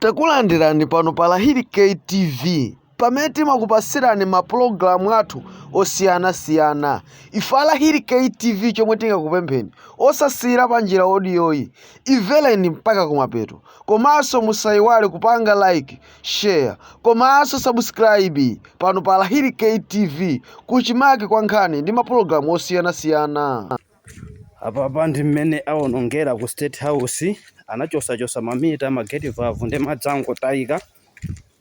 Takulandirani pano pa Lahiri KTV pamene timakupasirani mapulogalamu athu osiyana-siyana. Ife Lahiri KTV chomwe tingakupempheni osasira pa njira odiyoyi imvereni mpaka kumapeto, komanso musayiwale kupanga like, share, komanso subscribe pano pa Lahiri KTV kuchimake kwa nkhani ndi mapulogalamu osiyana-siyana. Apa ndi mmene awonongera ku State House, anachosa mamita mageti valve ndi madzango tayika,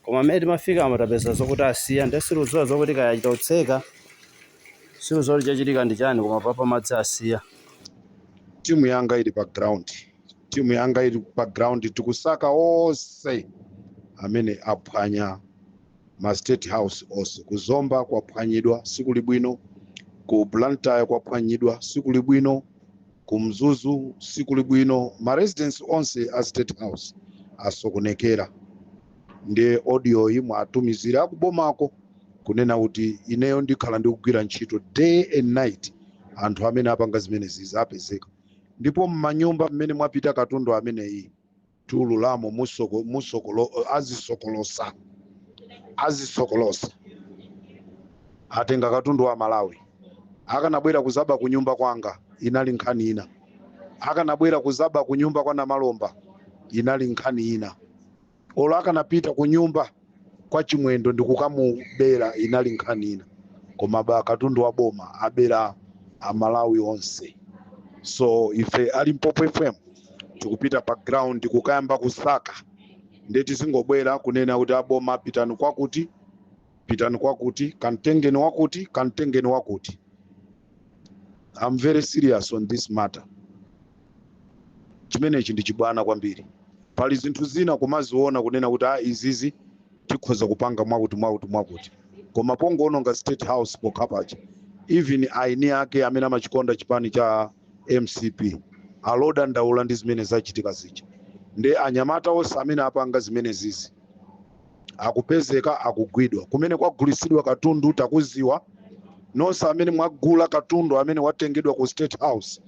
koma mmene timafika amatapeza zokuti asiya ndi siruzowa zokuti kayachitotseka siruzowa chachitika ndi chani, koma papa madzi asiya. Timu yanga ili pa ground tikusaka onse amene aphwanya ma State House onse. Kuzomba kwaphwanyidwa siku libwino, ku Blantyre kwaphwanyidwa siku libwino, ku Mzuzu siku libwino, ma residents onse a State House asokonekera. Ndi audio yi mwatumizira kubomako kunena kuti ineyo ndikhala ndikugwira ntchito day and night, anthu amene apanga zimene zizapezeka. Ndipo mmanyumba mmene mwapita katundu ameneyi tululamo azisokolosa atenga katundu wa Malawi, akanabwera kuzaba kunyumba kwanga inali nkhani ina, akanabwera kuzaba kunyumba kwa Namalomba inali nkhani ina, olo akanapita kunyumba kwa Chimwendo ndikukamubera inali nkhani ina, koma ba katundu wa boma abera Amalawi onse. So ife ali Mpopo FM tikupita pa ground kukayamba kusaka, ndeti singobwera kunena kuti aboma pitani kwakuti kantengeni wakuti. I'm very serious on this matter. Chimenechi ndi chibwana kwambiri. Pali zinthu zina kumaziona kunena kuti izizi tikhoza kupanga mwakuti. Koma pongoononga State House pokapacha, even aini ake amene amachikonda chipani cha MCP aloda ndaula ndi zimene zachitika zija. Ndi anyamata onse amene apanga zimene zizi akupezeka, akugwidwa. Kumene kwagulisidwa katundu takuziwa, nonse amene mwagula katundu amene watengedwa ku State House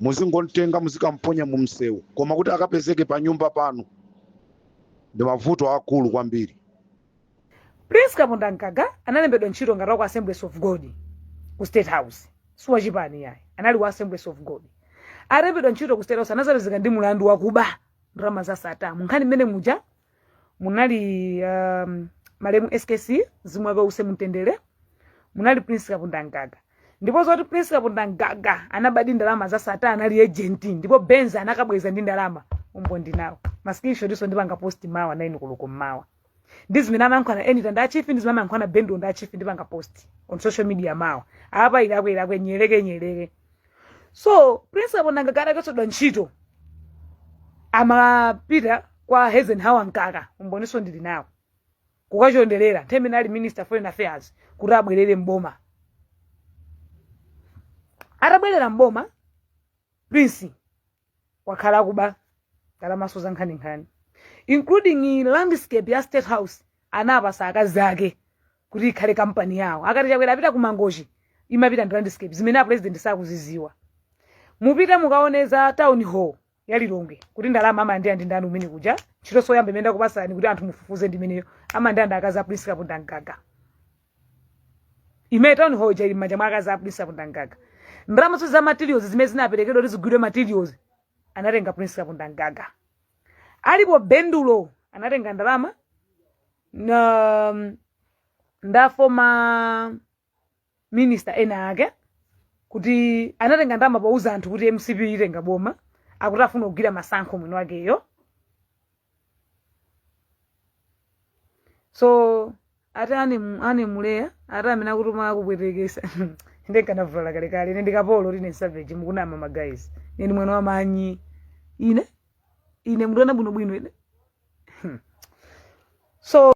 muzingontenga muzikamponya mu msewu, koma kuti akapezeke pa nyumba pano ndi mavuto akulu kwambiri. Prince Kabunda Nkaga analembedwa ntchito ngati wa Assemblies of God ku State House, suwa chipani yayi, anali wa Assemblies of God. Alembedwa ntchito ku State House anazapezeka ndi mulandu wakuba ndalama za Satamu. Nkhani mmene muja munali malemu SKC zimwaka use mtendere, munali Prince Kabunda Nkaga. Ndipo zoti Prince Kabunda Nkaga anabadi ndalama za Satamu, anali agent, ndipo Benza anakabweza ndi ndalama umbondi nawo. Maskisho diso ndipanga post mawa 9 kuluko mawa. Ndizi minama nkwana anytime nda chief, ndizi minama nkwana bendo nda chief ndipanga post on social media mawa. Apa ilakwe nyeleke. So Prince Kabunda Nkaga akachotwa ntchito amapita kwa Eisenhower Nkaga, umboniso ndili nawo, kukachondelera terminal minister foreign affairs kuti abwerere mboma. Atabwerera mboma, Prince wakhala kuba ndalamaso za nkhani including landscape ya State House anapasa akazi ake kuti ikhale kampani yawo. Akati chakwera apita ku Mangochi imapita ndi landscape zimene president sakuziziwa. Mupita mukaoneza town hall ya Lilongwe kuti ndalama amandi ndi ndani umene kuja ntchito soyamba imene kupasani kuti anthu mufufuze ndimeneyo amandi akazi a Prince Kabunda Nkaga. Ime town hall ja manja mwakazi a Prince Kabunda Nkaga. Ndalama za materials zimene zinaperekedwa kuti zigwidwe materials anatenga Prince Kabunda Nkaga. Alipo Bendulo anatenga ndalama na ndafoma minister ena ake kuti anatenga ndalama pauza anthu kuti MCP itenga boma akuti afuna kugwira masankho mwino wakeyo. So ane muleya ata amene akutuma akupwetekesa ndekana vula kale ine ndikapolo ine savage mukunama ma guys ine mwana wa manyi ine mndona bwino ine. So